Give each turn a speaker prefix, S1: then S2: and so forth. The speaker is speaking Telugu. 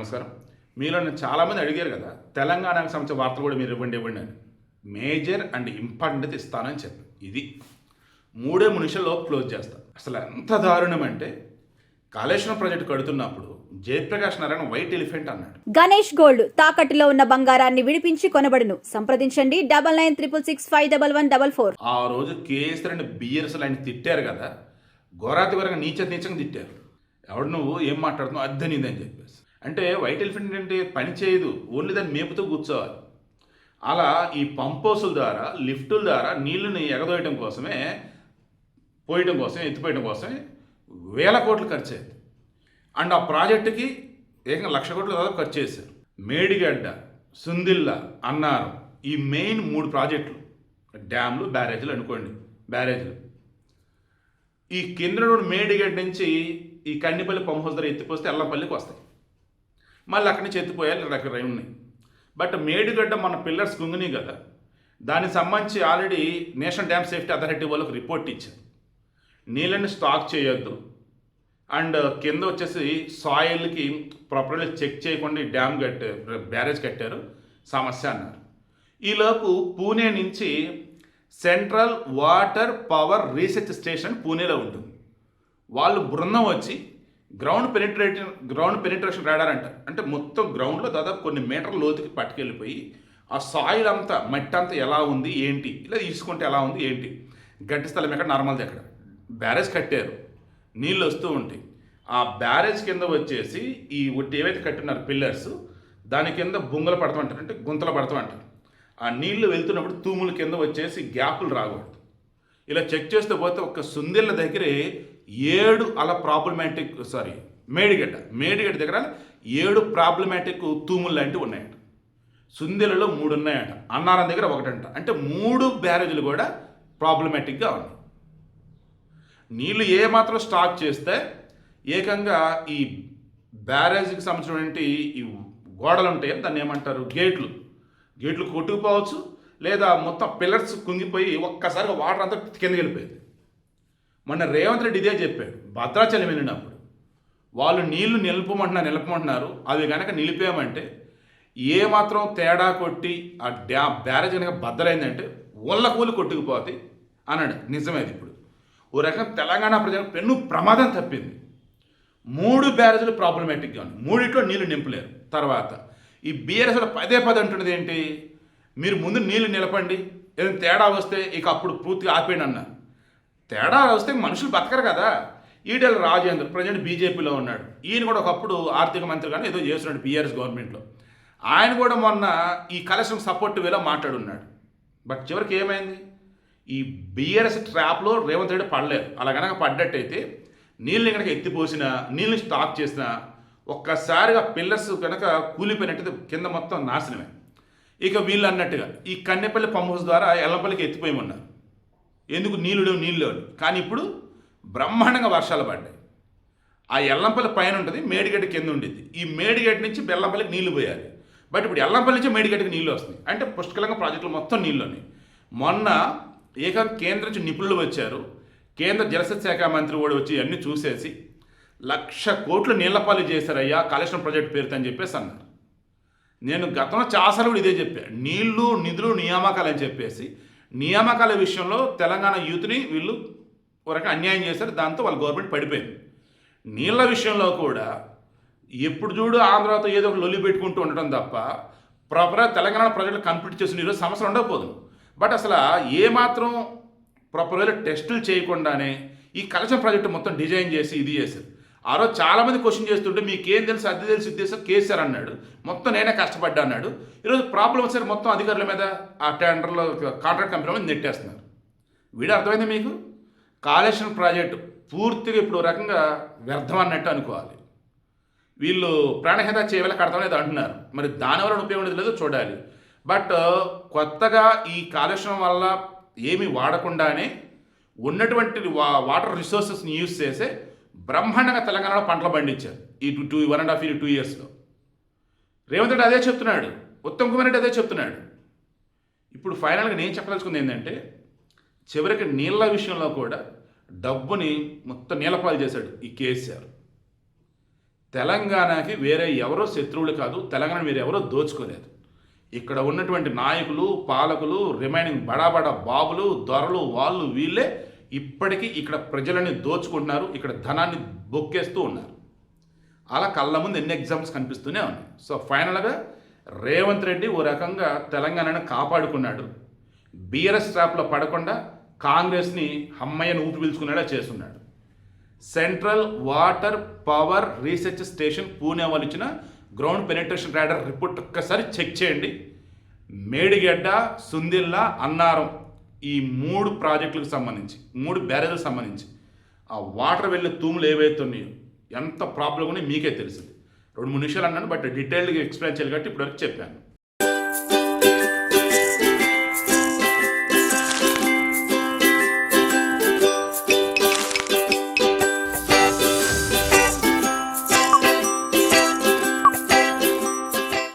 S1: నమస్కారం. మీలో చాలామంది అడిగారు కదా, తెలంగాణకు సంబంధించిన వార్తలు కూడా మీరు ఇవ్వండి అని. మేజర్ అండ్ ఇంపార్టెంట్ ఇస్తానని చెప్పి ఇది 3 నిమిషాల్లో క్లోజ్ చేస్తా. అసలు ఎంత దారుణం అంటే, కాళేశ్వరం ప్రాజెక్టు కడుతున్నప్పుడు జయప్రకాష్ నారాయణ వైట్ ఎలిఫెంట్ అన్నాడు.
S2: గణేష్ గోల్డ్ తాకట్టులో ఉన్న బంగారాన్ని విడిపించి కొనబడును. సంప్రదించండి 9966651144.
S1: ఆ రోజు కేసీఆర్ అండ్ బిఆర్ఎస్ ఆయన తిట్టారు కదా, ఘోరాతి వరకు నీచంగా తిట్టారు. ఎవడు నువ్వు ఏం మాట్లాడుతున్నావు అద్దనింది అని చెప్పేసి. అంటే వైట్ ఎలిఫెంట్ అంటే పని చేయదు, ఓన్లీ దాన్ని మేపుతూ కూర్చోవాలి. అలా ఈ పంప్ హౌసుల ద్వారా, లిఫ్టుల ద్వారా నీళ్ళని ఎగదోయడం కోసమే, ఎత్తిపోయడం కోసమే వేల కోట్లు ఖర్చు అయ్యింది. అండ్ ఆ ప్రాజెక్టుకి ఏకంగా 1,00,000 కోట్లు దాదాపు ఖర్చు చేశారు. మేడిగడ్డ, సుందిల్ల, అన్నారం, ఈ మెయిన్ 3 ప్రాజెక్టులు, డ్యామ్లు, బ్యారేజీలు అనుకోండి. బ్యారేజీలు ఈ కింద మేడిగడ్డ నుంచి ఈ కన్నిపల్లి పంప్ హౌస్ ద్వారా ఎత్తిపోస్తే ఎల్లంపల్లికి వస్తాయి. మళ్ళీ అక్కడి నుంచి ఎత్తిపోయాలి, రకరకాలు ఉన్నాయి. బట్ మేడిగడ్డ మన పిల్లర్స్ కుంగినాయి కదా, దానికి సంబంధించి already national dam safety authority వాళ్ళకి రిపోర్ట్ ఇచ్చారు. నీళ్ళని స్టాక్ చేయొద్దు, అండ్ కింద వచ్చేసి సాయిల్కి ప్రాపర్గా చెక్ చేయకుండా డ్యామ్ బ్యారేజ్ కట్టారు, సమస్య అన్నారు. ఈలోపు పూణే నుంచి central water power research station పూణేలో ఉంటుంది. వాళ్ళు బృందం వచ్చి గ్రౌండ్ పెనిట్రేషన్ రాడార్ అంటారు. అంటే మొత్తం గ్రౌండ్లో దాదాపు కొన్ని మీటర్ల లోతుకి పట్టుకెళ్ళిపోయి ఆ సాయిల్ అంతా, మట్టి అంతా ఎలా ఉంది ఏంటి, ఇలా తీసుకుంటే ఎలా ఉంది ఏంటి, గట్టి స్థలం ఎక్కడ, నార్మల్ది ఎక్కడ, బ్యారేజ్ కట్టారు, నీళ్ళు వస్తూ ఉంటాయి. ఆ బ్యారేజ్ కింద వచ్చేసి ఈ ఏవైతే కట్టినారు పిల్లర్స్, దాని కింద బొంగలు పడతామంటారు, అంటే గుంతలు పడతామంటారు. ఆ నీళ్లు వెళ్తున్నప్పుడు తూముల కింద వచ్చేసి గ్యాపులు రాకూడదు. ఇలా చెక్ చేస్తే పోతే ఒక సుందిళ్ళ దగ్గరే 7 అలా మేడిగడ్డ దగ్గర 7 ప్రాబ్లమాటిక్ తూములు లాంటివి ఉన్నాయంట. సుందిలలో 3 ఉన్నాయంట, అన్నారం దగ్గర 1 అంట. అంటే 3 బ్యారేజీలు కూడా ప్రాబ్లమాటిక్గా ఉన్నాయి. నీళ్ళు ఏమాత్రం స్టాక్ చేస్తే ఏకంగా ఈ బ్యారేజీకి సంబంధించినటువంటి ఈ గోడలు ఉంటాయి, దాన్ని ఏమంటారు, గేట్లు కొట్టుకుపోవచ్చు, లేదా మొత్తం పిల్లర్స్ కుంగిపోయి ఒక్కసారిగా వాటర్ అంతా కిందకి వెళ్ళిపోయింది. మొన్న రేవంత్ రెడ్డి ఇదే చెప్పాడు. భద్రాచలం వెళ్ళినప్పుడు వాళ్ళు నీళ్లు నిలపమంటున్నారు, అవి కనుక నిలిపేయమంటే ఏమాత్రం తేడా కొట్టి ఆ బ్యారేజ్ కనుక బద్దలైందంటే కూలి కొట్టుకుపోతాయి అన్నాడు. నిజమేది. ఇప్పుడు ఓ రకం తెలంగాణ ప్రజలకు పెన్ను ప్రమాదం తప్పింది. 3 బ్యారేజీలు ప్రాబ్లమాటిక్గా ఉన్నాయి, 3 నీళ్లు నింపలేరు. తర్వాత ఈ బీఆర్ఎస్ పదే అంటున్నది ఏంటి, మీరు ముందు నీళ్లు నిలపండి, ఏదైనా తేడా వస్తే ఇక అప్పుడు పూర్తిగా ఆపేయండి అన్నారు. తేడా వస్తే మనుషులు బతకరు కదా. ఈటెల రాజేందర్ ప్రజెంట్ బీజేపీలో ఉన్నాడు. ఈయన కూడా ఒకప్పుడు ఆర్థిక మంత్రిగానే ఏదో చేస్తున్నాడు బీఆర్ఎస్ గవర్నమెంట్లో. ఆయన కూడా మొన్న ఈ కలెక్షన్ సపోర్ట్ వేలో మాట్లాడున్నాడు. బట్ చివరికి ఏమైంది, ఈ బీఆర్ఎస్ ట్రాప్లో రేవంత్ రెడ్డి పడలేదు. అలా కనుక పడ్డట్టయితే నీళ్ళని కనుక ఎత్తిపోసినా, నీళ్ళని స్టాక్ చేసినా ఒక్కసారిగా పిల్లర్స్ కనుక కూలిపోయినట్టయితే కింద మొత్తం నాశనమే. ఇక వీళ్ళు అన్నట్టుగా ఈ కన్నెపల్లి పంప్ హౌస్ ద్వారా ఎల్లంపల్లికి ఎత్తిపోయమన్నారు. ఎందుకు, నీళ్ళు కానీ ఇప్పుడు బ్రహ్మాండంగా వర్షాలు పడ్డాయి. ఆ ఎల్లంపల్లి పైన ఉంటుంది, మేడిగడ్డ కింద ఉండేది. ఈ మేడిగడ్డ నుంచి బెల్లంపల్లికి నీళ్లు పోయాలి. బట్ ఇప్పుడు ఎల్లంపల్లి నుంచి మేడిగడ్డకి నీళ్ళు వస్తున్నాయి. అంటే పుష్కలంగా ప్రాజెక్టులు మొత్తం నీళ్ళు ఉన్నాయి. మొన్న కేంద్రం నుంచి నిపుణులు వచ్చారు, కేంద్ర జలశక్తి శాఖ మంత్రి కూడా వచ్చి అన్నీ చూసేసి 1,00,000 కోట్లు నీళ్లపాలు చేశారయ్యా కాళేశ్వరం ప్రాజెక్టు పేరుతో అని చెప్పేసి అన్నారు. నేను గతంలో చాలాసార్లు కూడా ఇదే చెప్పాను, నీళ్లు, నిధులు, నియామకాలు అని చెప్పేసి. నియామకాల విషయంలో తెలంగాణ యూత్ని వీళ్ళు ఒక రకంగా అన్యాయం చేశారు, దాంతో వాళ్ళ గవర్నమెంట్ పడిపోయింది. నీళ్ళ విషయంలో కూడా ఎప్పుడు చూడు ఆంధ్రాతో ఏదో ఒక లొల్లి పెట్టుకుంటూ ఉండటం తప్ప ప్రాపర్గా తెలంగాణ ప్రజలు కంప్లీట్ చేసిన ఈరోజు సమస్యలు ఉండకపోదు. బట్ అసలు ఏమాత్రం ప్రాపర్గా టెస్టులు చేయకుండానే ఈ కలెక్షన్ ప్రాజెక్టు మొత్తం డిజైన్ చేసి ఇది చేశారు. ఆ రోజు చాలామంది క్వశ్చన్ చేస్తుంటే మీకేం తెలుసు, అది తెలుసు, ఇది తెలుసు, కేసీఆర్ అన్నాడు, మొత్తం నేనే కష్టపడ్డా అన్నాడు. ఈరోజు ప్రాబ్లం వచ్చారు మొత్తం అధికారుల మీద, ఆ టెండర్లో కాంట్రాక్ట్ కంపెనీ మీద నెట్టేస్తున్నారు. వీడు అర్థమైంది మీకు, కాళేశ్వరం ప్రాజెక్టు పూర్తిగా ఇప్పుడు రకంగా వ్యర్థం అన్నట్టు అనుకోవాలి. వీళ్ళు ప్రాణహిత చేయవల్ల కడతామనేది అంటున్నారు, మరి దానివల్ల ఉపయోగం లేదో చూడాలి. బట్ కొత్తగా ఈ కాళేశ్వరం వల్ల ఏమీ వాడకుండానే ఉన్నటువంటి వాటర్ రిసోర్సెస్ని యూజ్ చేసే బ్రహ్మాండంగా తెలంగాణలో పంటలు పండించారు ఈ 1.5 ఇయర్స్లో. రేవంత్ రెడ్డి అదే చెప్తున్నాడు, ఉత్తమ్ కుమార్ రెడ్డి అదే చెప్తున్నాడు. ఇప్పుడు ఫైనల్గా నేను చెప్పదలుచుకుంది ఏంటంటే, చివరికి నీళ్ళ విషయంలో కూడా డబ్బుని మొత్తం నీళ్ళపాలు చేశాడు ఈ కేసీఆర్. తెలంగాణకి వేరే ఎవరో శత్రువులు కాదు, తెలంగాణ వేరే ఎవరో దోచుకోలేదు. ఇక్కడ ఉన్నటువంటి నాయకులు, పాలకులు, రిమైనింగ్ బడాబడా బాబులు, దొరలు, వాళ్ళు వీళ్ళే ఇప్పటికీ ఇక్కడ ప్రజలని దోచుకుంటున్నారు, ఇక్కడ ధనాన్ని బొక్కేస్తూ ఉన్నారు. అలా కళ్ళ ముందు ఎన్ని ఎగ్జామ్స్ కనిపిస్తూనే ఉన్నాయి. సో ఫైనల్గా రేవంత్ రెడ్డి ఓ రకంగా తెలంగాణను కాపాడుకున్నాడు. బీఆర్ఎస్ ట్రాప్లో పడకుండా కాంగ్రెస్ని అమ్మయ్యను ఊపి పీల్చుకునేలా చేస్తున్నాడు. Central water power research station Pune వాళ్ళు ఇచ్చిన గ్రౌండ్ పెనిట్రేషన్ రాడార్ రిపోర్ట్ ఒక్కసారి చెక్ చేయండి. మేడిగడ్డ, సుందిల్లా, అన్నారం ఈ 3 ప్రాజెక్టులకు సంబంధించి, 3 బ్యారేజ్లకు సంబంధించి ఆ వాటర్ వెళ్ళే తూములు ఏవైతే ఉన్నాయో ఎంత ప్రాబ్లం ఉన్నాయో మీకే తెలిసింది. 2-3 నిమిషాలు అన్నాను, బట్ డీటెయిల్డ్గా ఎక్స్ప్లెయిన్ చేయాలి కాబట్టి ఇప్పటివరకు చెప్పాను.